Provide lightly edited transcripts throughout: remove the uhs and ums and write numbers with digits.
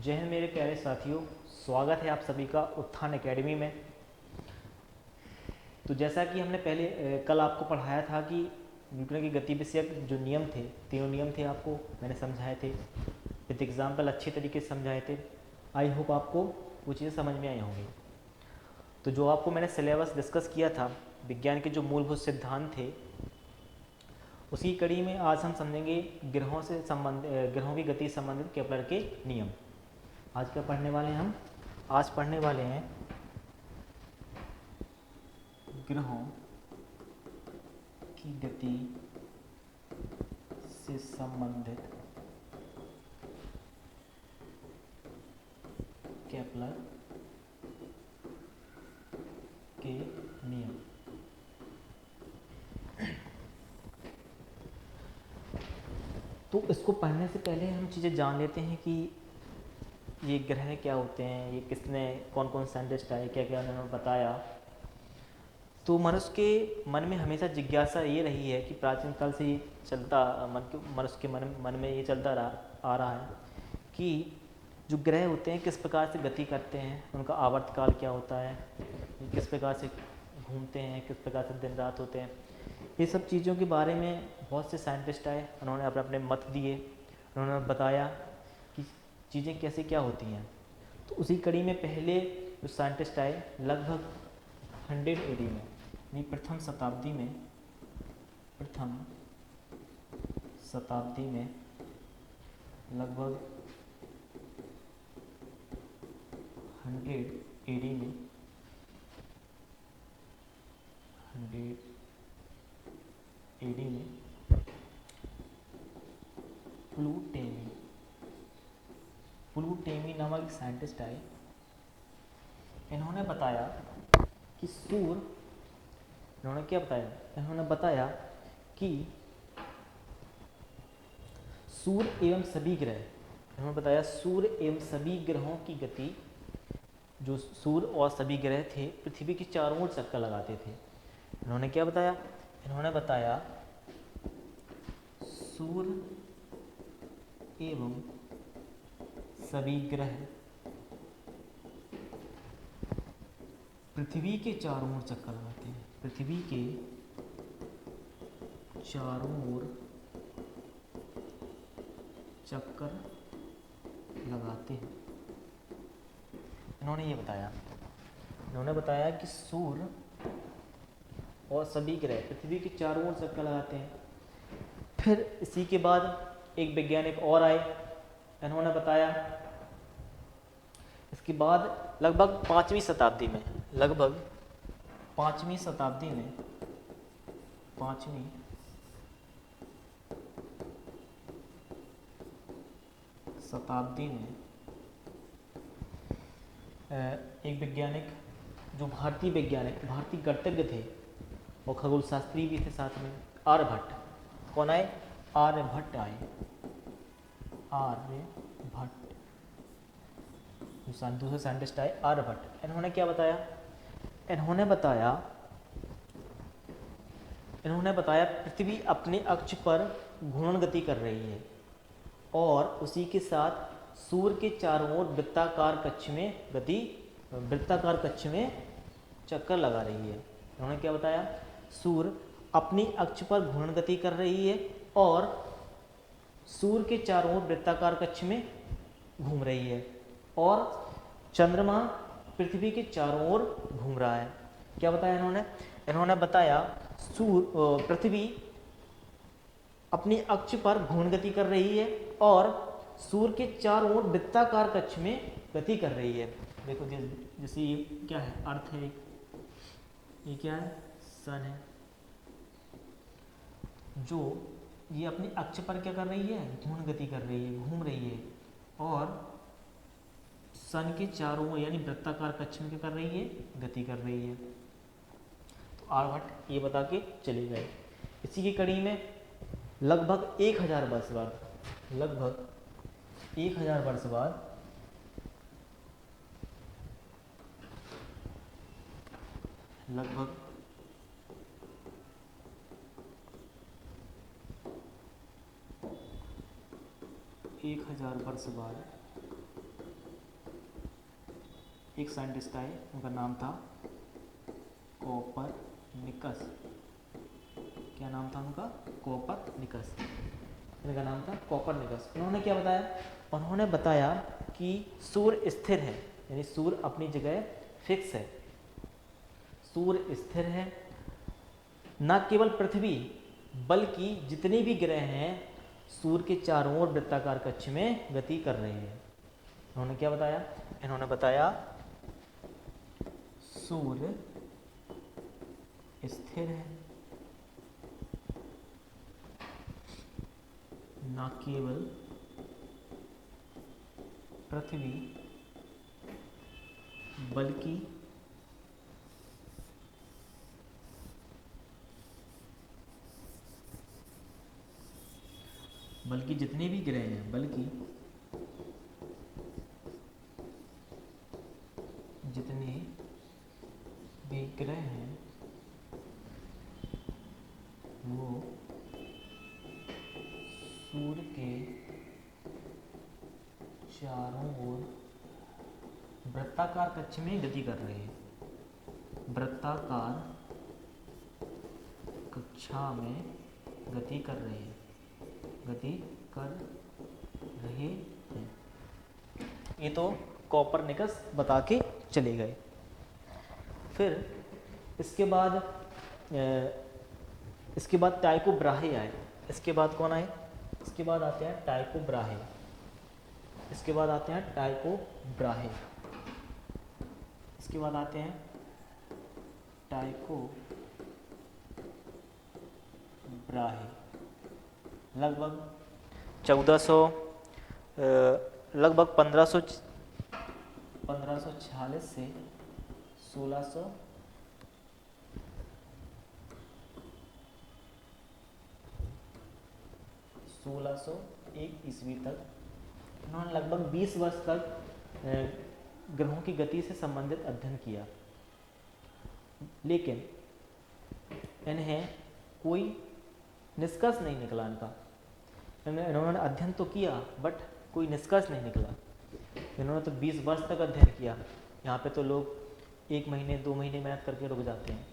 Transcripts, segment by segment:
जय हिंद मेरे प्यारे साथियों, स्वागत है आप सभी का उत्थान एकेडमी में। तो जैसा कि हमने कल आपको पढ़ाया था कि न्यूटन की गति विषयक जो नियम थे, तीनों नियम थे, आपको मैंने समझाए थे विद एग्जाम्पल, अच्छे तरीके से समझाए थे। आई होप आपको वो चीज़ें समझ में आई होंगी। तो जो आपको मैंने सिलेबस डिस्कस किया था, विज्ञान के जो मूलभूत सिद्धांत थे, उसी कड़ी में आज हम समझेंगे ग्रहों की गति संबंधित केपलर के नियम। आज क्या पढ़ने वाले हैं हम? आज पढ़ने वाले हैं ग्रहों की गति से संबंधित केपलर के नियम। तो इसको पढ़ने से पहले हम चीज़ें जान लेते हैं कि ये ग्रह क्या होते हैं, ये किसने, कौन कौन साइंटिस्ट आए, क्या क्या उन्होंने बताया। तो मनुष्य के मन में हमेशा जिज्ञासा ये रही है कि प्राचीन काल से ये मनुष्य के मन में ये चलता आ रहा है कि जो ग्रह होते हैं किस प्रकार से गति करते हैं, उनका आवर्तकाल क्या होता है, किस प्रकार से घूमते हैं, किस प्रकार से दिन रात होते हैं। ये सब चीज़ों के बारे में बहुत से साइंटिस्ट आए, उन्होंने अपने अपने मत दिए, उन्होंने बताया कि चीज़ें कैसे क्या होती हैं। तो उसी कड़ी में पहले जो साइंटिस्ट आए लगभग 100 एडी में, यानी प्रथम शताब्दी में लगभग 100 एडी में 100 एडी में प्लूटेमी नामक एक साइंटिस्ट आए। इन्होंने बताया कि इन्होंने क्या बताया? इन्होंने बताया कि सूर्य एवं सभी ग्रहों की गति, जो सूर्य और सभी ग्रह थे पृथ्वी के चारों ओर चक्कर लगाते थे। इन्होंने क्या बताया? इन्होंने बताया सूर्य एवं सभी ग्रह पृथ्वी के चारों ओर चक्कर लगाते हैं, पृथ्वी के चारों ओर चक्कर लगाते हैं। इन्होंने बताया कि सूर्य और सभी ग्रह पृथ्वी के चारों ओर चक्कर लगाते हैं। फिर इसी के बाद एक वैज्ञानिक और आए, इन्होंने बताया, इसके बाद लगभग 5वीं शताब्दी में एक वैज्ञानिक, जो भारतीय गणितज्ञ थे और खगोल शास्त्री भी थे साथ में, आर्यभट्ट। कौन आए? आर्यभट्ट आए। दूसरे साइंटिस्ट आए, आर्यभट्ट। इन्होंने क्या बताया? इन्होंने बताया पृथ्वी अपने अक्ष पर घूर्णन गति कर रही है और उसी के साथ सूर्य के चारों ओर वृत्ताकार कक्ष में चक्कर लगा रही है। इन्होंने क्या बताया? सूर्य अपनी अक्ष पर घूर्णन गति कर रही है और सूर्य के चारों ओर वृत्ताकार कक्ष में घूम रही है और चंद्रमा पृथ्वी के चारों ओर घूम रहा है। क्या बताया इन्होंने बताया पृथ्वी अपनी अक्ष पर घूर्णन गति कर रही है और सूर्य के चारों ओर वृत्ताकार कक्ष में गति कर रही है। देखो जैसे ये क्या है? अर्थ है, ये क्या है? सन है। जो ये अपनी अक्ष पर क्या कर रही है? घूर्णन गति कर रही है, घूम रही है और सन के चारों ओर यानी वृत्ताकार कक्ष में क्या कर रही है? गति कर रही है। तो आर्यभट्ट ये बता के चले गए। इसी की कड़ी में लगभग 1000 वर्ष बाद लगभग 1000 वर्ष बाद एक साइंटिस्ट आए, उनका नाम था कोपरनिकस। क्या नाम था उनका? कोपरनिकस। इनका नाम था कोपरनिकस। उन्होंने क्या बताया? उन्होंने बताया कि सूर्य स्थिर है, यानी सूर्य अपनी जगह फिक्स है, सूर्य स्थिर है। न केवल पृथ्वी बल्कि जितने भी ग्रह हैं सूर्य के चारों ओर वृत्ताकार कक्ष में गति कर रहे हैं। उन्होंने क्या बताया? इन्होंने बताया सूर्य स्थिर है, न केवल पृथ्वी बल्कि जितने भी ग्रह हैं, बल्कि जितने भी ग्रह हैं वो सूर्य के चारों ओर वृत्ताकार कक्ष में गति कर रहे हैं, वृत्ताकार कक्षा में गति कर रहे हैं, ये तो कोपरनिकस बता के चले गए। फिर इसके बाद टाइको ब्राहे आए। इसके बाद कौन आए? इसके बाद आते हैं टाइको ब्राहे। इसके बाद आते हैं टाइको ब्राहे। इसके बाद आते हैं टाइको ब्राहे। लगभग 1400 लगभग 1546 से 1601 ईस्वी तक उन्होंने लगभग 20 वर्ष तक ग्रहों की गति से संबंधित अध्ययन किया, लेकिन इन्हें कोई निष्कर्ष नहीं निकला इनका। इन्होंने अध्ययन तो किया बट कोई निष्कर्ष नहीं निकला। इन्होंने तो 20 वर्ष तक अध्ययन किया। यहाँ पे तो लोग 1 महीने 2 महीने मेहनत करके रुक जाते हैं,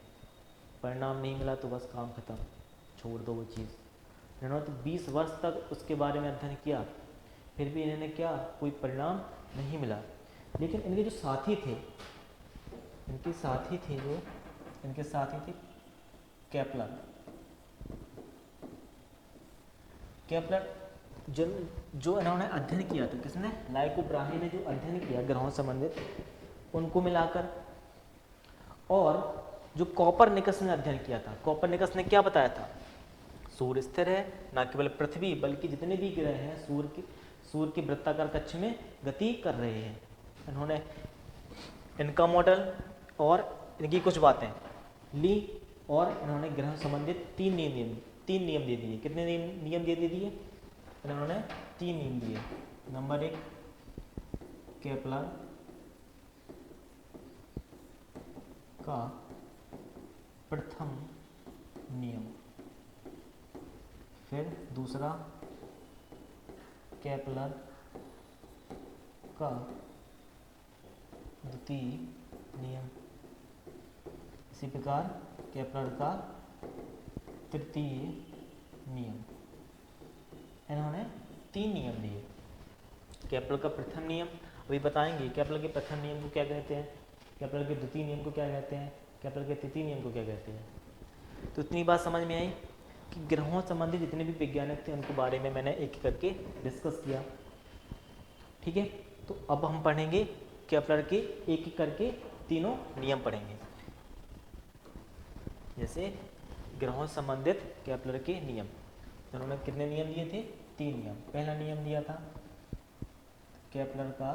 परिणाम नहीं मिला तो बस काम खत्म, छोड़ दो वो चीज़। इन्होंने तो 20 वर्ष तक उसके बारे में अध्ययन किया, फिर भी इन्होंने क्या, कोई परिणाम नहीं मिला। लेकिन इनके जो साथी थे, इनके साथी थे केपलर। जो इन्होंने अध्ययन किया था, किसने? टाइको ब्राहे ने जो अध्ययन किया ग्रहों संबंधित, उनको मिलाकर, और जो कोपरनिकस ने अध्ययन किया था, कोपरनिकस ने क्या बताया था? सूर्य स्थिर है, न केवल पृथ्वी बल्कि जितने भी ग्रह हैं सूर्य के वृत्ताकार कक्ष में गति कर रहे हैं। इन्होंने इनका मॉडल और इनकी कुछ बातें ली और इन्होंने ग्रह संबंधित 3 नियम दे दिए। कितने नियम दे दिए? इन्होंने 3 नियम दिए। नंबर 1 केपलर का प्रथम नियम, फिर दूसरा केपलर का द्वितीय नियम, इसी प्रकार केपलर का तृतीय नियम। इन्होंने 3 नियम दिए। केपलर का प्रथम नियम अभी बताएंगे, केपलर के प्रथम नियम को क्या कहते हैं, केपलर के द्वितीय नियम को क्या कहते हैं, केपलर के तृतीय नियम को क्या कहते हैं। तो इतनी बात समझ में आई कि ग्रहों संबंधी जितने भी वैज्ञानिक थे उनको बारे में मैंने एक करके डिस्कस किया। ठीक है, तो अब हम पढ़ेंगे केपलर के एक करके तीनों नियम पढ़ेंगे। जैसे ग्रहों संबंधित केपलर के नियम, उन्होंने कितने नियम दिए थे? 3 नियम। पहला नियम दिया था केपलर का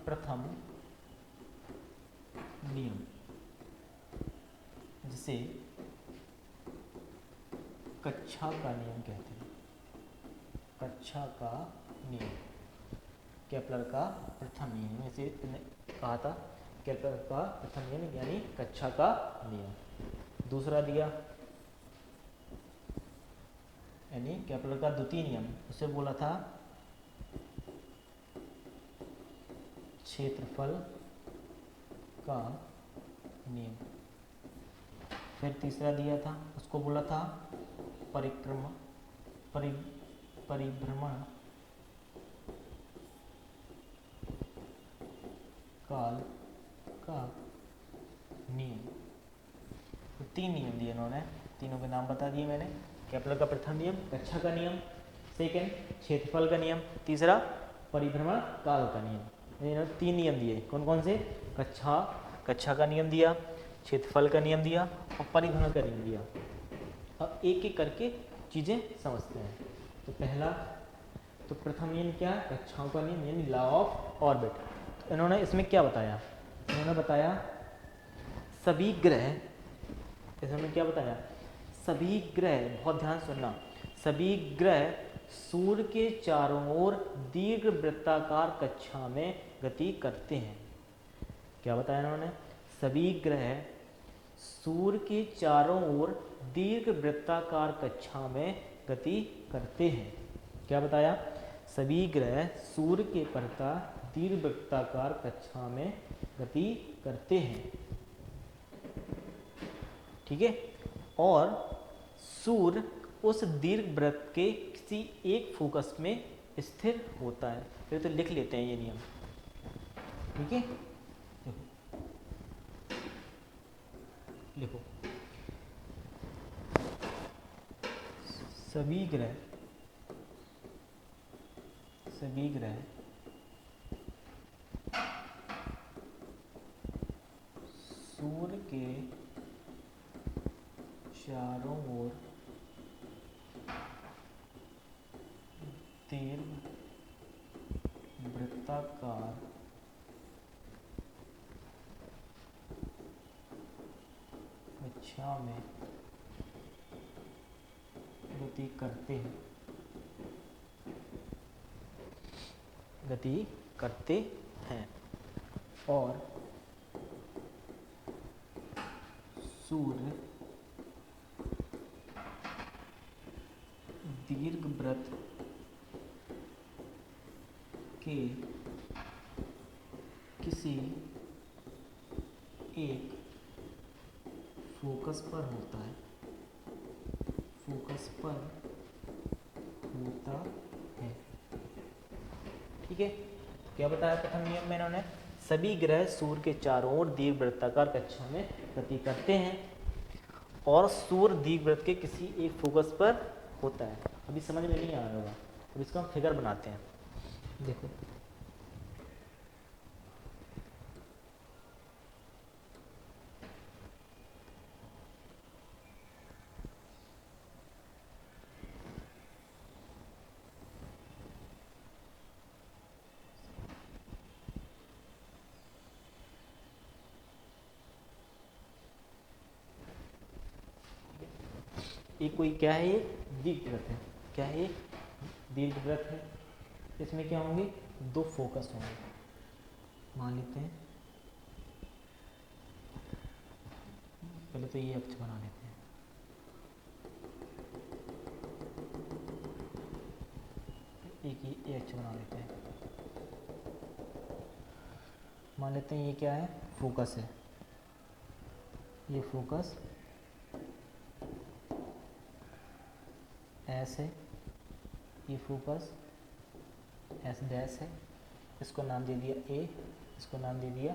प्रथम नियम, जिसे कक्षा का नियम कहते हैं। कक्षा का नियम केपलर का प्रथम नियम, जैसे कहा था केपलर का प्रथम नियम यानी कक्षा का नियम। दूसरा दिया यानी केपलर का द्वितीय नियम, उसे बोला था क्षेत्रफल का नियम। फिर तीसरा दिया था, उसको बोला था परिक्रमा परिभ्रमण काल का नियम। तो 3 नियम दिए इन्होंने, तीनों के नाम बता दिए मैंने। केपलर का प्रथम नियम कक्षा का नियम, सेकंड क्षेत्रफल का नियम, तीसरा परिभ्रमण काल का नियम। इन्होंने 3 नियम दिए। कौन कौन से? कक्षा का नियम दिया, क्षेत्रफल का नियम दिया और परिभ्रमण का नियम दिया। अब एक एक करके चीज़ें समझते हैं। तो पहला, तो प्रथम नियम क्या है? कक्षाओं का नियम यानी लॉ ऑफ ऑर्बिट। तो इन्होंने इसमें क्या बताया? इन्होंने बताया सभी ग्रह, इसमें क्या बताया? सभी ग्रह, बहुत ध्यान सुनना, सभी ग्रह सूर्य के चारों ओर दीर्घ वृत्ताकार कक्षा में गति करते हैं। क्या बताया इन्होंने? सभी ग्रह सूर्य के चारों ओर दीर्घ वृत्ताकार कक्षा में गति करते हैं। क्या बताया? सभी ग्रह सूर्य के प्रकार दीर्घ वृत्ताकार कक्षा में गति करते हैं। ठीक है। और सूर्य उस दीर्घ वृत्त के किसी एक फोकस में स्थिर होता है। फिर तो लिख लेते हैं ये नियम। ठीक है, लिखो। सभी ग्रह सूर्य के चारों ओर दीर्घ वृत्ताकार कक्षा में गति करते हैं और सूर्य दीर्घ वृत्त के किसी एक फोकस पर होता है। ठीक है। क्या बताया प्रथम नियम में इन्होंने? सभी ग्रह सूर्य के चारों ओर दीर्घ वृत्ताकार कक्षा में गति करते हैं और सूर्य दीर्घ वृत्त के किसी एक फोकस पर होता है। अभी समझ में नहीं आ रहा होगा, अब इसका हम फिगर बनाते हैं। देखो, ये कोई क्या है? ये दीर्घवृत्त है। क्या है ये? दीर्घवृत्त है। इसमें क्या होंगे? 2 फोकस होंगे। मान लेते हैं, पहले तो ये अक्ष बना लेते हैं। एक ये अक्ष बना लेते हैं। मान लेते हैं ये क्या है? फोकस है। ये फोकस एस है, ये फोकस एस डैश है। इसको नाम दे दिया ए, इसको नाम दे दिया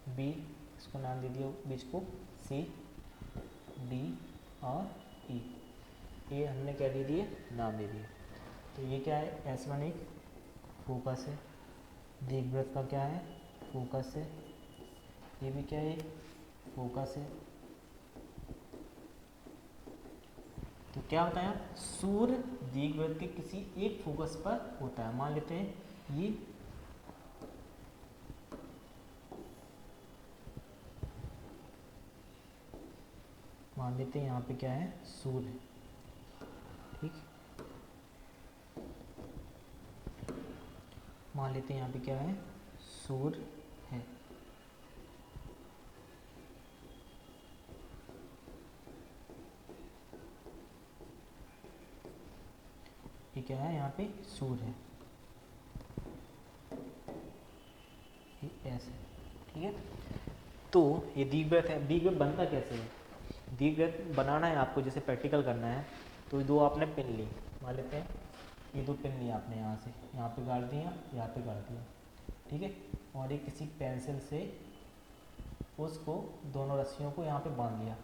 बी, इसको नाम दे दिया बीच को सी, डी और ई। ये हमने क्या दे दिए? नाम दे दिए। तो ये क्या है? S1 एक फोकस है। दीर्घवृत्त का क्या है? फोकस है। ये भी क्या है? फोकस है। तो क्या होता है? सूर्य दीर्घवृत्त के किसी एक फोकस पर होता है। मान लेते हैं ये यहाँ पे क्या है? सूर्य। ठीक, मान लेते हैं यहाँ पे क्या है? सूर्य है। ये क्या है? यहाँ पे सूर्य है। ऐसे, ठीक है। तो ये दीर्घवृत्त है। दीर्घवृत्त बनता कैसे है? दीर्घवृत्त बनाना है आपको, जैसे प्रैक्टिकल करना है, तो दो आपने पिन ली, मान लेते हैं ये दो पिन लिया आपने, यहाँ से यहाँ पे गाड़ दिया, यहाँ पे गाड़ दिया, ठीक है। और एक किसी पेंसिल से उसको दोनों रस्सियों को यहाँ पे बांध लिया,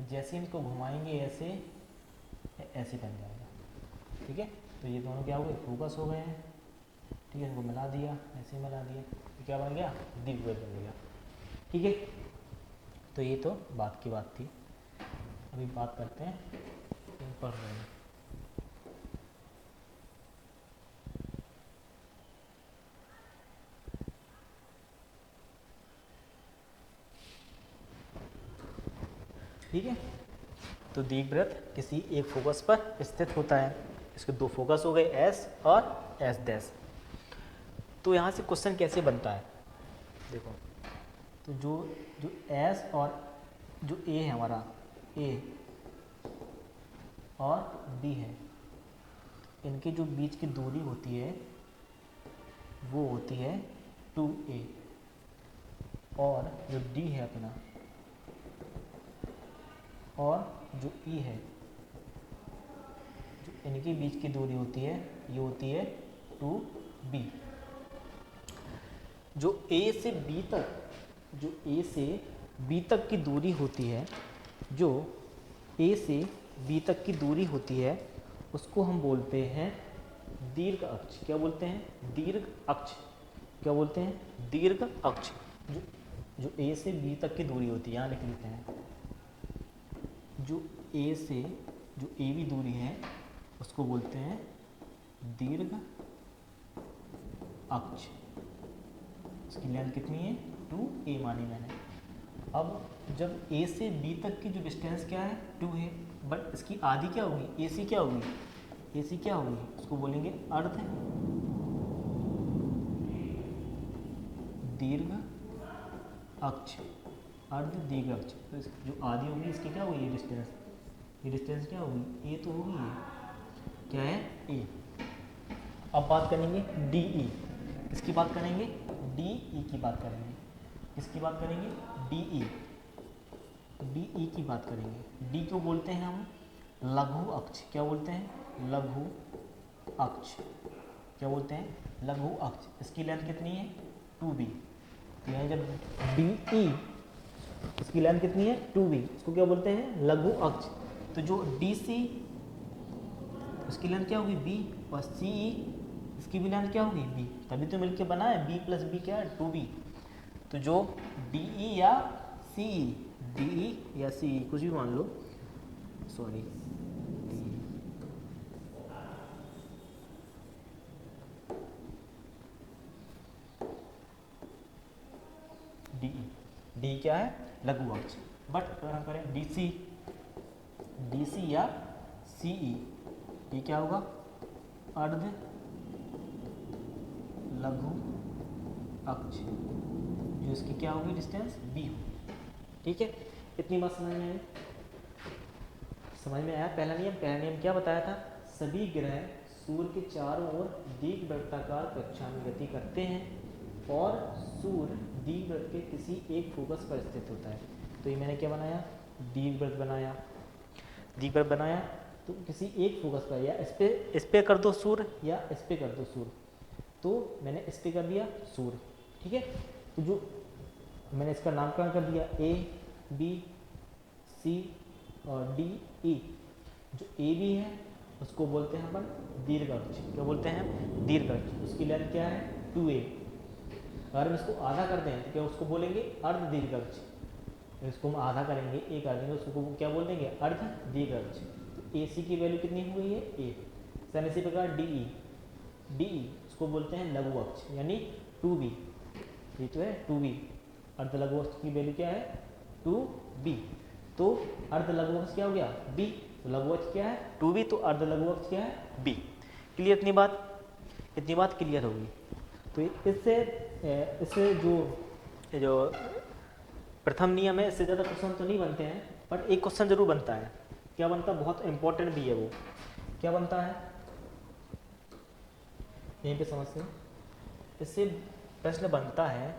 जैसे हम इसको घुमाएंगे ऐसे ऐसे बन जाएगा, ठीक है। तो ये दोनों क्या हो गए? फोकस हो गए हैं, ठीक है। इनको मिला दिया, ऐसे मिला दिया, तो क्या बन गया? दीर्घवृत्त बन गया, ठीक है। तो ये तो बात की बात थी। अभी बात करते हैं, पढ़ रहे हैं। ठीक है। तो दीर्घवृत्त किसी एक फोकस पर स्थित होता है। इसके दो फोकस हो गए, एस और एस डैश। तो यहाँ से क्वेश्चन कैसे बनता है देखो, तो जो जो एस और जो ए है हमारा, ए और डी है, इनके जो बीच की दूरी होती है वो होती है 2a, और जो डी है अपना, और जो ई है, जो इनके बीच की दूरी होती है ये होती है 2b। जो a से b तक, जो a से b तक की दूरी होती है, जो a से b तक की दूरी होती है, उसको हम बोलते हैं दीर्घ अक्ष। क्या बोलते हैं? दीर्घ अक्ष। क्या बोलते हैं? दीर्घ अक्ष। जो a से b तक की दूरी होती है, यहाँ लिख लेते हैं, जो a से जो a भी दूरी है उसको बोलते हैं दीर्घ अक्ष। इसकी लेंथ कितनी है? 2a मानी मैंने। अब जब a से b तक की जो डिस्टेंस क्या है? 2 है, बट इसकी आधी क्या होगी? AC क्या होगी? AC क्या होगी? उसको बोलेंगे अर्ध दीर्घ अक्ष, अर्ध दीर्घ अक्ष। तो जो आधी होगी इसकी क्या होगी? ये डिस्टेंस क्या होगी? a तो होगी, ये क्या है? a। अब बात करेंगे DE। किसकी बात करेंगे? DE की बात करेंगे। किसकी बात करेंगे? DE। DE की बात करेंगे। D को बोलते हैं हम लघु अक्ष। क्या बोलते हैं? लघु अक्ष। क्या बोलते हैं? लघु अक्ष। इसकी लेंथ कितनी है? 2b। तो यहाँ जब DE, इसकी लेंथ कितनी है? 2b। इसको क्या बोलते हैं? लघु अक्ष। तो जो DC, उसकी लेंथ क्या होगी? b। और CE, इसकी भी लेंथ क्या होगी? b। तभी तो मिलके बना है b प्लस b क्या है? 2b। तो जो DE या CE, DE या CE कुछ भी मान लो, सॉरी, DE क्या है? लघु अक्ष। बट अगर हम करें DC या CE, ये क्या होगा? अर्ध लघु अक्ष, जो इसकी क्या होगी? डिस्टेंस b होगी, ठीक है। इतनी बात समझ में आई? समझ में आया? पहला नियम क्या बताया था? सभी ग्रह सूर्य के चारों ओर दीर्घवृत्ताकार कक्षा में गति करते हैं और सूर्य दीर्घवृत्त के किसी एक फोकस पर स्थित होता है। तो ये मैंने क्या बनाया? दीर्घवृत्त बनाया। दीर्घवृत्त बनाया तो किसी एक फोकस पर, या इस पे कर दो सूर्य, या इस पे कर दो सूर्य। तो मैंने इस पे कर दिया सूर्य, ठीक है। तो जो मैंने इसका नामकरण कर दिया A, B, C और D, E। जो A B है उसको बोलते हैं अपन दीर्घ अक्ष। क्या बोलते हैं? दीर्घ अक्ष। उसकी लेंथ क्या है? 2a। अगर हम इसको आधा कर दें तो क्या उसको बोलेंगे? अर्ध दीर्घ अक्ष। इसको हम आधा करेंगे, a कर देंगे, उसको क्या बोल देंगे? अर्ध दीर्घ अक्ष। तो AC की वैल्यू कितनी हो गई है? a। सेम इसी प्रकार DE इसको बोलते हैं लघु अक्ष, यानी 2b। ये तो है 2b। अर्ध लघु अक्ष की वैल्यू क्या है? 2b। तो अर्ध लघु अक्ष क्या हो गया? b। तो लघु अक्ष क्या है? 2b। तो अर्ध लघु अक्ष क्या है? b। क्लियर? इतनी बात क्लियर होगी। तो इससे जो प्रथम नियम है, इससे ज़्यादा क्वेश्चन तो नहीं बनते हैं, बट एक क्वेश्चन जरूर बनता है। क्या बनता है? बहुत इंपॉर्टेंट भी है वो। क्या बनता है? यहीं पे समझते हैं। इससे प्रश्न बनता है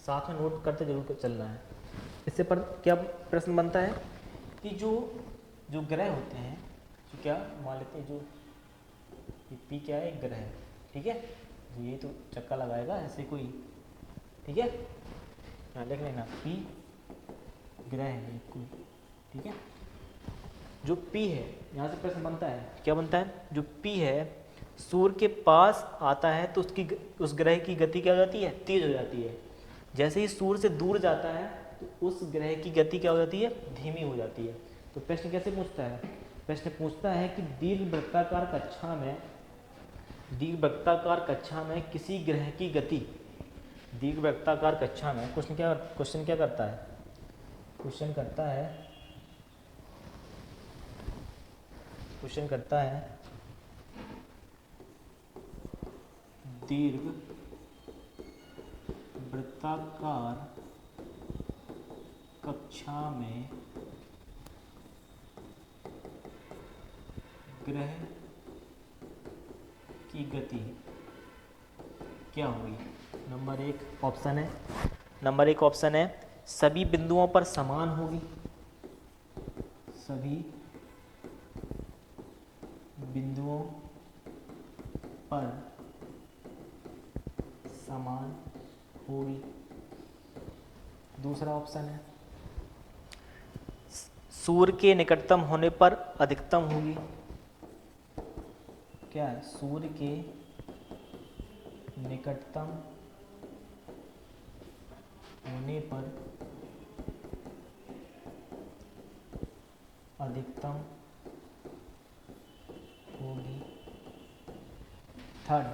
साथ में नोट करते जरूर चलना है। इससे पर क्या प्रश्न बनता है कि जो जो ग्रह होते हैं, जो क्या मान लेते हैं, जो पी क्या है, एक ग्रह है, ठीक है, ये तो चक्का लगाएगा ऐसे कोई, ठीक है, यहाँ लिख लेना पी ग्रह है कोई, ठीक है। जो पी है, यहाँ से प्रश्न बनता है, क्या बनता है, जो पी है सूर्य के पास आता है तो उस ग्रह की गति क्या हो जाती है, तेज हो जाती है। जैसे ही सूर्य से दूर जाता है तो उस ग्रह की गति क्या हो जाती है, धीमी हो जाती है। तो प्रश्न कैसे पूछता है, प्रश्न पूछता है कि दीर्घवृत्ताकार कक्षा में किसी ग्रह की गति, दीर्घवृत्ताकार कक्षा में क्वेश्चन क्या करता है, क्वेश्चन करता है दीर्घ वृत्ताकार कक्षा में ग्रह की गति क्या हुई। नंबर एक ऑप्शन है सभी बिंदुओं पर समान होगी, सभी बिंदुओं पर समान होगी। दूसरा ऑप्शन है सूर्य के निकटतम होने पर अधिकतम होगी। क्या है, सूर्य के निकटतम होने पर अधिकतम होगी। थर्ड,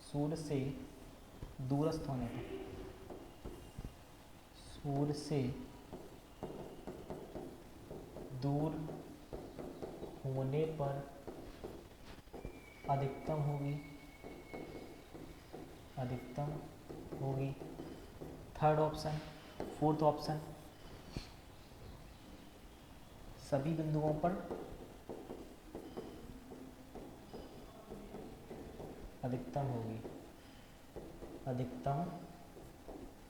सूर्य से दूरस्थ होने पर, सूर्य से दूर होने पर अधिकतम होगी। थर्ड ऑप्शन, फोर्थ ऑप्शन, सभी बिंदुओं पर अधिकतम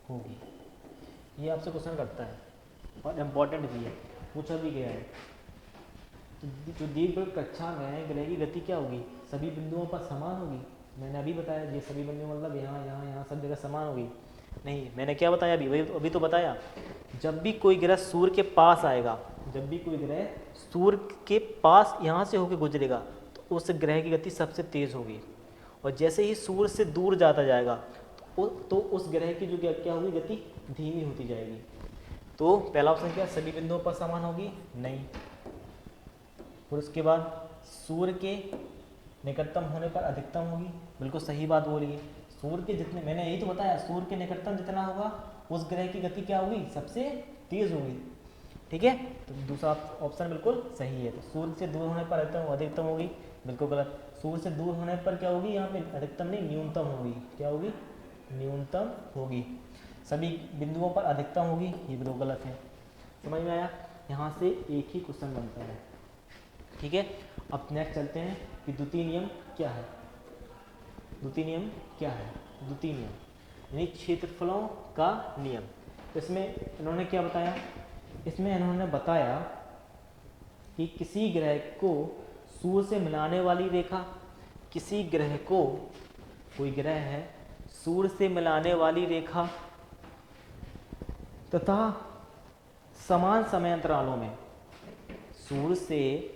होगी। ये आपसे क्वेश्चन करता है और इम्पोर्टेंट भी है, पूछा भी गया है। तो जो दीर्घवृत्त कक्षा में ग्रह की गति क्या होगी, सभी बिंदुओं पर समान होगी। मैंने अभी बताया ये सभी बिंदु मतलब यहाँ सब जगह समान होगी। नहीं, मैंने क्या बताया अभी तो बताया, जब भी कोई ग्रह सूर्य के पास आएगा, जब भी कोई ग्रह सूर्य के पास यहाँ से होकर गुजरेगा तो उस ग्रह की गति सबसे तेज होगी, और जैसे ही सूर्य से दूर जाता जाएगा तो उस ग्रह की जो क्या होगी, गति धीमी होती जाएगी। तो पहला ऑप्शन क्या, सभी बिंदुओं पर समान होगी, नहीं। फिर उसके बाद सूर्य के निकटतम होने पर अधिकतम होगी, बिल्कुल सही बात बोली है। सूर्य के जितने, मैंने यही तो बताया, सूर्य के निकटतम जितना होगा उस ग्रह की गति क्या होगी, सबसे तेज होगी, ठीक है। तो दूसरा ऑप्शन बिल्कुल सही है। तो सूर्य से दूर होने पर अधिकतम होगी, बिल्कुल गलत। सूर्य से दूर होने पर क्या होगी, यहाँ पे अधिकतम नहीं न्यूनतम होगी। क्या होगी, न्यूनतम होगी। सभी बिंदुओं पर अधिकतम होगी, ये बिल्कुल गलत है। समझ में आया, यहाँ से एक ही क्वेश्चन बनता है, ठीक है। अब नेक्स्ट चलते हैं कि द्वितीय नियम क्या है। द्वितीय नियम यानी क्षेत्रफलों का नियम। तो इसमें इन्होंने क्या बताया, इसमें इन्होंने बताया कि किसी ग्रह को सूर्य से मिलाने वाली रेखा, किसी ग्रह को, कोई ग्रह है, सूर्य से मिलाने वाली रेखा तथा समान समय अंतरालों में, सूर्य से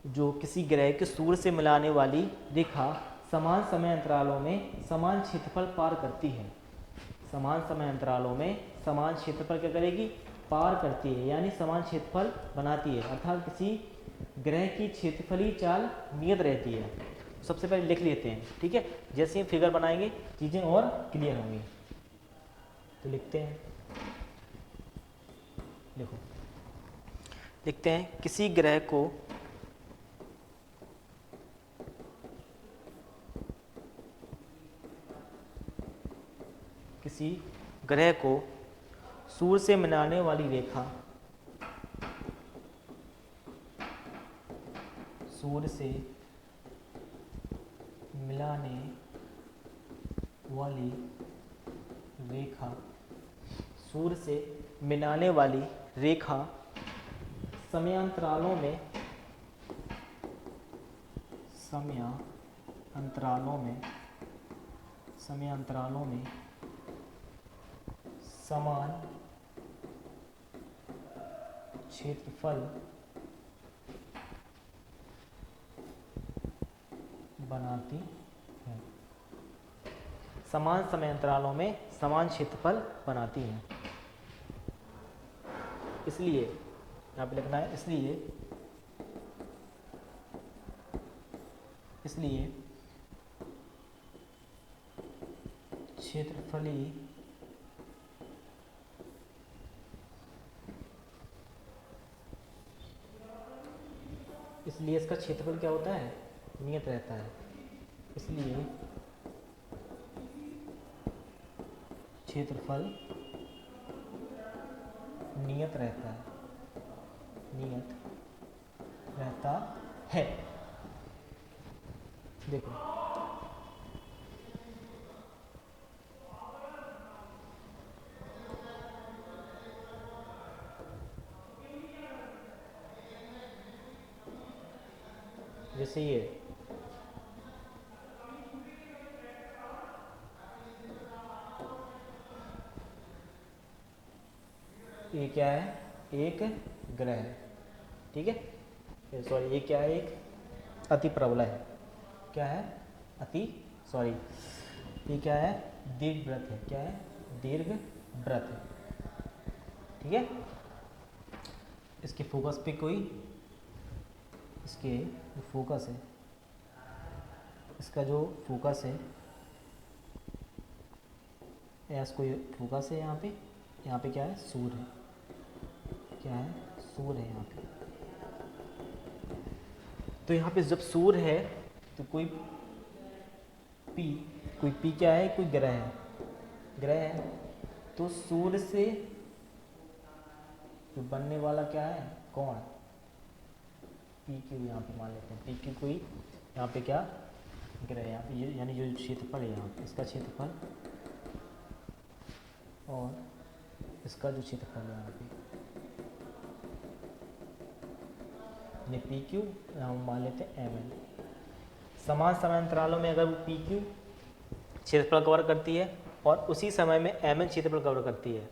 जो किसी ग्रह के सूर्य से मिलाने वाली रेखा समान समय अंतरालों में समान क्षेत्रफल पार करती है। समान समय अंतरालों में समान क्षेत्रफल क्या करेगी, पार करती है, यानी समान क्षेत्रफल बनाती है। अर्थात किसी ग्रह की क्षेत्रफलीय चाल नियत रहती है। सबसे पहले लिख लेते हैं, ठीक है, जैसे ही फिगर बनाएंगे चीज़ें और क्लियर होंगी। तो लिखते हैं, देखो लिखते हैं, किसी ग्रह को सूर्य से मिलाने वाली रेखा, सूर्य से मिलाने वाली रेखा, सूर्य से मिलाने वाली रेखा समयांतरालों में समान क्षेत्रफल बनाती है। समान समयांतरालों में समान क्षेत्रफल बनाती है। इसलिए यहाँ पे लिखना है, इसलिए क्षेत्रफली इसलिए इसका क्षेत्रफल क्या होता है, नियत रहता है। इसलिए क्षेत्रफल नियत रहता है। देखो जैसे ये क्या है, एक ग्रह है, ठीक है। सॉरी, ये क्या है, एक अति प्रबल है। क्या है, ये क्या है, दीर्घवृत्त है। क्या है, दीर्घवृत्त है, ठीक है। इसके फोकस पे कोई, इसके जो फोकस है, इसका जो फोकस है, एस कोई फोकस है यहाँ पे क्या है, सूर्य है। क्या है, सूर्य है यहाँ पे। तो यहाँ पे जब सूर्य है तो कोई पी क्या है, कोई ग्रह है। तो सूर्य से जो बनने वाला क्या है, कोण, पी क्यू यहाँ पे मान लेते हैं। पी क्यू कोई यहाँ पे क्या ग्रह है, यहाँ पे यानी जो क्षेत्रफल है यहाँ पे, इसका क्षेत्रफल और इसका जो क्षेत्रफल है यहाँ पे, यानी पी क्यू हम मान लेते हैं एम एल। समान समांतरालों में अगर वो पी क्यू क्षेत्रफल कवर करती है और उसी समय में एम एल क्षेत्रफल कवर करती है,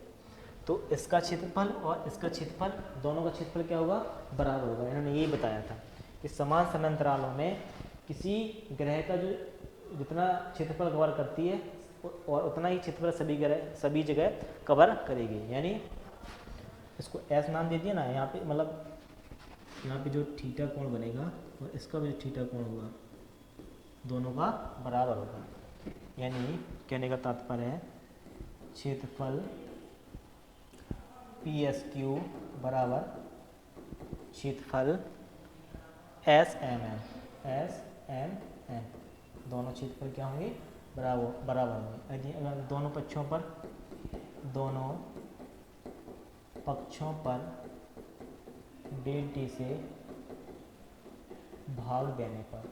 तो इसका क्षेत्रफल और इसका क्षेत्रफल, दोनों का क्षेत्रफल क्या होगा, बराबर होगा। इन्होंने यही बताया था कि समान समांतरालों में किसी ग्रह का जो जितना क्षेत्रफल कवर करती है और उतना ही क्षेत्रफल सभी जगह कवर करेगी। यानी इसको एस नाम दे दिया ना, यहाँ पे मतलब यहाँ पे जो थीटा कोण बनेगा और इसका भी थीटा कोण होगा, दोनों का बराबर होगा। यानी कहने का तात्पर्य है क्षेत्रफल पी एस क्यू बराबर क्षेत्रफल एस एम एन, दोनों क्षेत्रफल क्या होंगे, बराबर होंगे। यदि अगर दोनों पक्षों पर डेल टी से भाग देने पर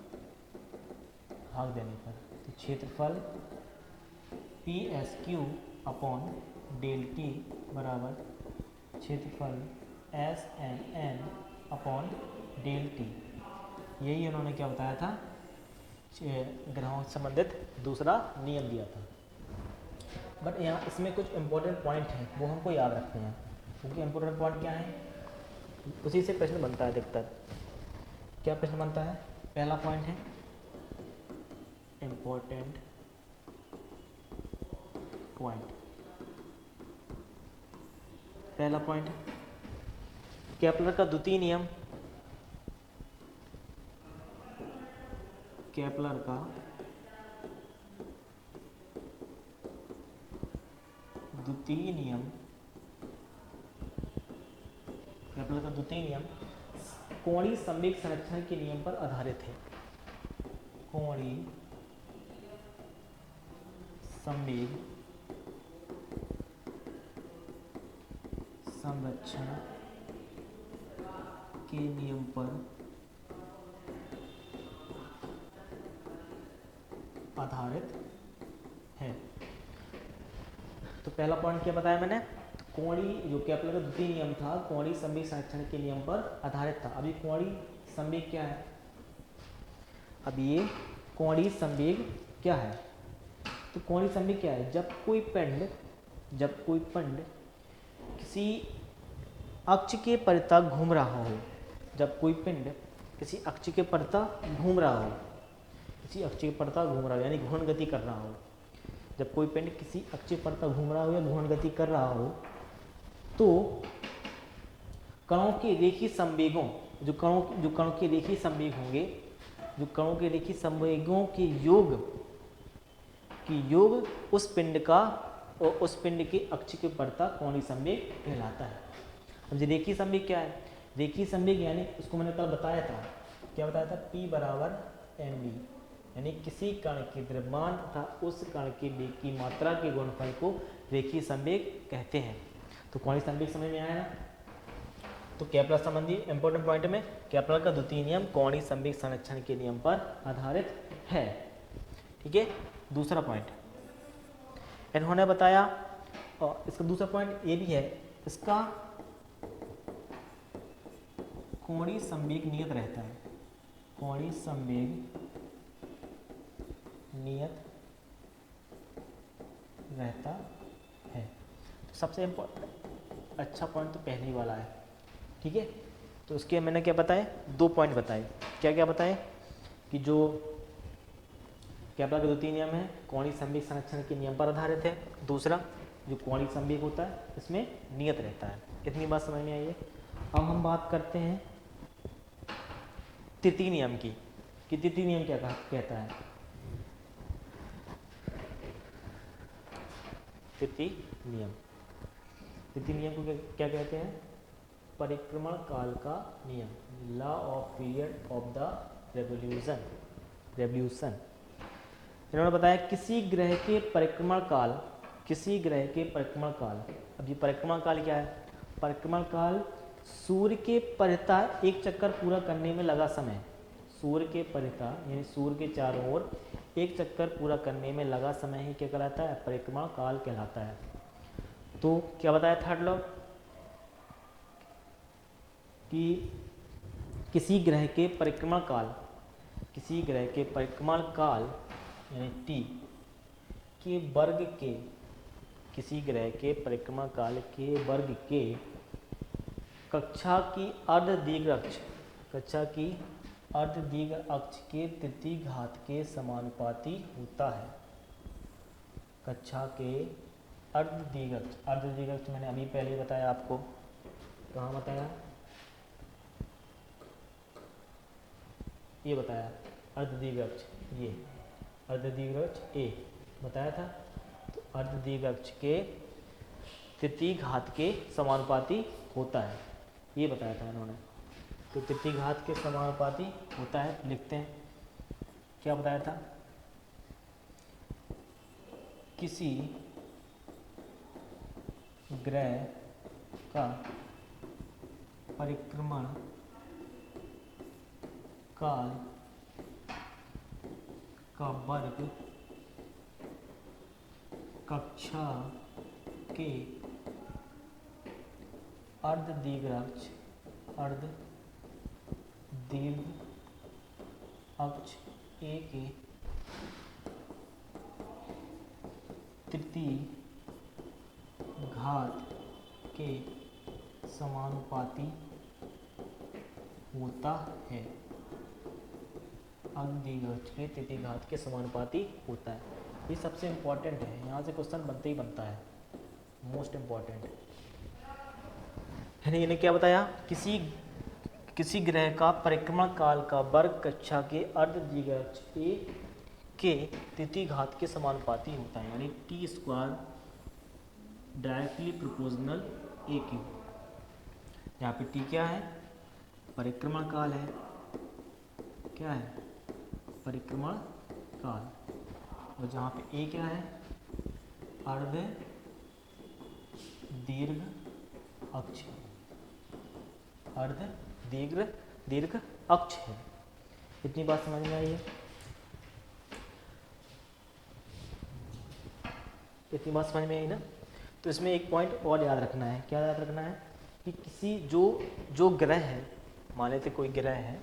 तो क्षेत्रफल P S Q upon del T बराबर क्षेत्रफल S N N upon del T. यही उन्होंने क्या बताया था, ग्रहों से संबंधित दूसरा नियम दिया था। बट यहाँ इसमें कुछ इम्पोर्टेंट पॉइंट हैं, वो हमको याद रखते हैं, क्योंकि इम्पोर्टेंट पॉइंट क्या है, उसी से प्रश्न बनता है अधिकतर। क्या प्रश्न बनता है, पहला पॉइंट है इम्पोर्टेंट पॉइंट। पहला पॉइंट है केपलर का द्वितीय नियम। केपलर का द्वितीय नियम कोणीय संवेग संरक्षण के नियम पर आधारित है। कोणीय संवेग संरक्षण के नियम पर आधारित है। तो पहला पॉइंट क्या बताया मैंने, कोणीय जो केपलर का द्वितीय नियम था कोणीय संवेग संरक्षण के नियम पर आधारित था। अभी कोणीय संवेग क्या है, अब ये कोणीय संवेग क्या है, तो कोणीय संवेग क्या है, जब कोई पिंड किसी अक्ष के परितः घूम रहा हो, जब कोई पिंड किसी अक्ष के परितः घूम रहा हो, किसी अक्ष के परितः घूम रहा हो यानी घूर्णन गति कर रहा हो, जब कोई पिंड किसी अक्ष के परितः घूम रहा हो या घूर्णन गति कर रहा हो, तो कणों के रेखीय संवेगों, जो कणों के रेखीय संवेग होंगे, जो कणों के रेखीय संवेगों के योग उस पिंड का और उस पिंड के अक्ष के परितः कोणीय संवेग कहलाता है। अब ये रेखीय संवेग क्या है, रेखीय संवेग यानी उसको मैंने कल बताया था, क्या बताया था, P बराबर mv, यानी किसी कण के द्रव्यमान तथा उस कण के वेग की मात्रा के गुणनफल को रेखीय संवेग कहते हैं। तो कोणीय संवेग समझ में आया ना। तो केपलर संबंधी इंपॉर्टेंट पॉइंट में केपलर का द्वितीय नियम कोणीय संवेग संरक्षण के नियम पर आधारित है। ठीक है, दूसरा पॉइंट इन्होंने बताया, और इसका दूसरा पॉइंट ये भी है, इसका कोणीय संवेग नियत रहता है, कोणीय संवेग नियत रहता है। तो सबसे अच्छा पॉइंट तो पहले ही वाला है। ठीक है, तो उसके मैंने क्या बताए, 2 पॉइंट बताए। क्या क्या बताए कि जो केपलर का द्वितीय नियम है कोणीय संवेग संरक्षण के नियम पर आधारित है, दूसरा जो कोणीय संवेग होता है इसमें नियत रहता है। इतनी बात समझ में आई है। अब हम बात करते हैं तृतीय नियम की, कि तृतीय नियम क्या कहता है। तृतीय नियम को क्या कहते हैं, परिक्रमण काल का नियम, law of period of the revolution. इन्होंने बताया किसी ग्रह के परिक्रमण काल, अब ये परिक्रमण काल क्या है, परिक्रमण काल सूर्य के परितः एक चक्कर पूरा करने में लगा समय, सूर्य के परितः यानी सूर्य के चारों ओर एक चक्कर पूरा करने में लगा समय ही क्या कहलाता है, परिक्रमण काल कहलाता है। तो क्या बताया थर्ड लॉ, कि किसी ग्रह के परिक्रमण काल यानी t के वर्ग के, किसी ग्रह के परिक्रमण काल के वर्ग के कक्षा की अर्धदीर्घ अक्ष के तृतीय घात के समानुपाती होता है। कक्षा के अर्धदीर्घ अक्ष मैंने अभी पहले ही बताया आपको, कहाँ बताया, ये बताया अर्धदीर्घ अक्ष, ये अर्धदीर्घ अक्ष ए बताया था। तो अर्धदीर्घ अक्ष के तृतीय घात के समानुपाती होता है, ये बताया था इन्होंने। तो तृतीय घात के समानुपाती होता है, लिखते हैं क्या बताया था, किसी ग्रह का परिक्रमण काल का वर्ग कक्षा के अर्धदीर्घ अक्ष ए के तृतीय घात के समानुपाती होता है। अर्धदीर्घ अक्ष के तृतीय घात के समानुपाती होता है। ये सबसे इम्पोर्टेंट है, यहाँ से क्वेश्चन बनते ही बनता है, मोस्ट इम्पॉर्टेंट। यानी इन्हें क्या बताया, किसी ग्रह का परिक्रमण काल का वर्ग कक्षा के अर्धदीर्घ अक्ष ए के तृतीय घात के समानुपाती होता है, यानी टी स्क्वायर डायरेक्टली प्रोपोर्शनल ए क्यूब। यहाँ पे टी क्या है, परिक्रमण काल है, क्या है, परिक्रमण काल, और जहाँ पे ए क्या है, अर्ध दीर्घ अक्ष, अर्ध दीर्घ अक्ष है। इतनी बात समझ में आई है। इतनी बात समझ में आई ना। तो इसमें एक पॉइंट और याद रखना है, क्या याद रखना है कि किसी जो ग्रह है, मान लेते कोई ग्रह है,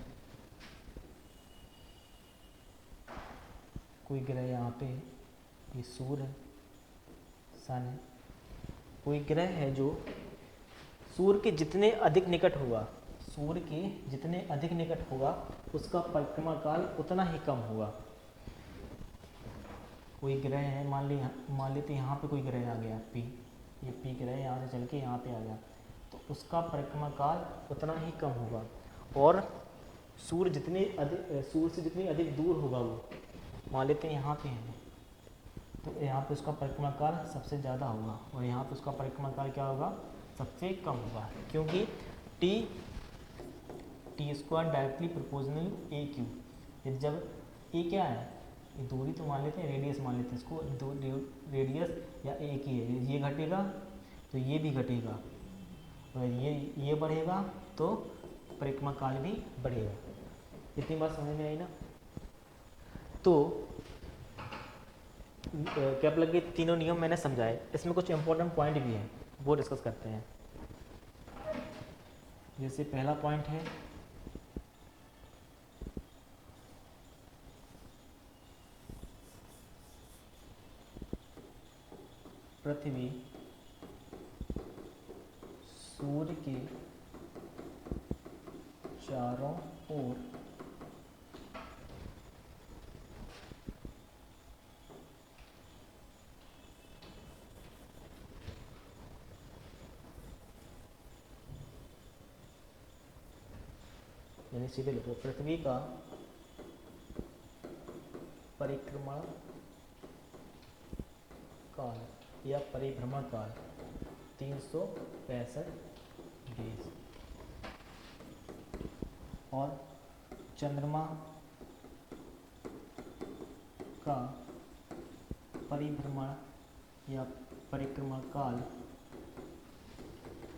कोई ग्रह यहाँ पे ये सूर्य है, सन है, कोई ग्रह है जो सूर्य के जितने अधिक निकट होगा, सूर्य के जितने अधिक निकट होगा उसका परिक्रमा काल उतना ही कम होगा। कोई ग्रह है, मान लेते यहाँ पे कोई ग्रह आ गया पी, ये पी ग्रह यहाँ से चल के यहाँ पे आ गया, तो उसका परिक्रमा काल उतना ही कम होगा। और सूर्य से जितनी अधिक दूर होगा वो, मान लेते हैं यहाँ पे है, तो यहाँ पे उसका परिक्रमा काल सबसे ज़्यादा होगा और यहाँ पे उसका परिक्रमा काल क्या होगा, सबसे कम होगा। क्योंकि टी स्क्वायर डायरेक्टली प्रोपोर्शनल ए क्यू। जब ए क्या है, ये दूरी तो मान लेते हैं, रेडियस मान लेते हैं इसको, रेडियस या ए की है, ये घटेगा तो ये भी घटेगा और ये बढ़ेगा तो परिक्रमा काल भी बढ़ेगा। इतनी बात समझ में आई ना। तो केपलर के तीनों नियम मैंने समझाए, इसमें कुछ इंपॉर्टेंट पॉइंट भी हैं वो डिस्कस करते हैं। जैसे पहला पॉइंट है पृथ्वी सूर्य के चारों ओर यानी सीधे लिखो, पृथ्वी का परिक्रमण काल या परिभ्रमण काल 365 डेज, और चंद्रमा का परिभ्रमण या परिक्रमण काल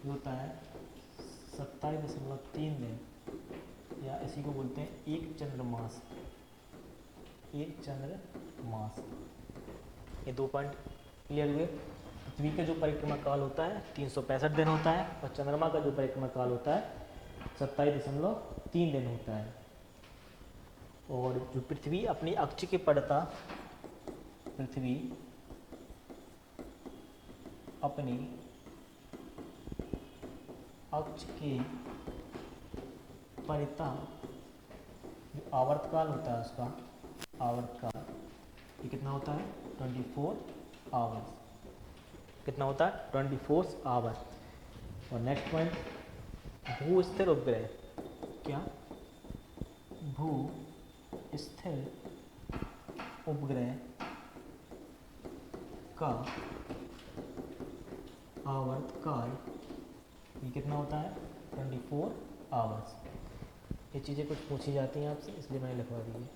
होता है 27.3 दिन, या इसी को बोलते हैं एक चंद्रमास। एक चंद्रमास। ये दो पॉइंट क्लियर हुए। पृथ्वी का जो परिक्रमा काल होता है 365 दिन होता है और चंद्रमा का जो परिक्रमा काल होता है 27.3 दिन होता है। और जो पृथ्वी अपनी अक्ष के पड़ता, पृथ्वी अपनी अक्ष के परिता जो आवर्तकाल होता है उसका आवर्तकाल, ये कितना होता है 24 आवर्स। कितना होता है 24 आवर्स। और नेक्स्ट पॉइंट, भू स्थिर उपग्रह, क्या भू स्थिर उपग्रह का आवर्तकाल ये कितना होता है 24 आवर्स। ये चीज़ें कुछ पूछी जाती हैं आपसे, इसलिए मैंने लिखवा दी है।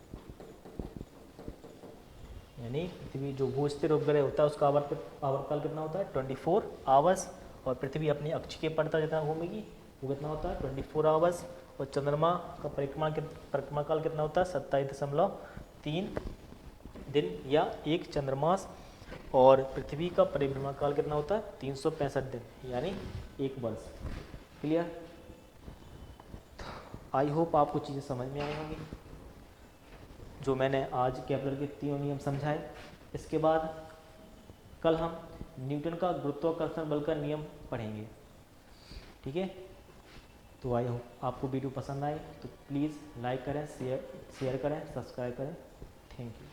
यानी पृथ्वी जो भू स्थिर उपग्रह होता है उसका आवर्तकाल कितना होता है 24 आवर्स, और पृथ्वी अपनी अक्ष के पड़ता जितना घूमेगी वो कितना होता है 24 आवर्स, और चंद्रमा का परिक्रमा काल कितना होता है 27.3 दिन या एक चंद्रमास, और पृथ्वी का परिभ्रमण काल कितना होता है 365 दिन यानी एक वर्ष। क्लियर। आई होप आपको चीज़ें समझ में आई होंगी जो मैंने आज केपलर के तीनों नियम समझाए। इसके बाद कल हम न्यूटन का गुरुत्वाकर्षण बल का नियम पढ़ेंगे। ठीक है। तो आई होप आपको वीडियो पसंद आए तो प्लीज़ लाइक करें, शेयर करें, सब्सक्राइब करें। Thank you.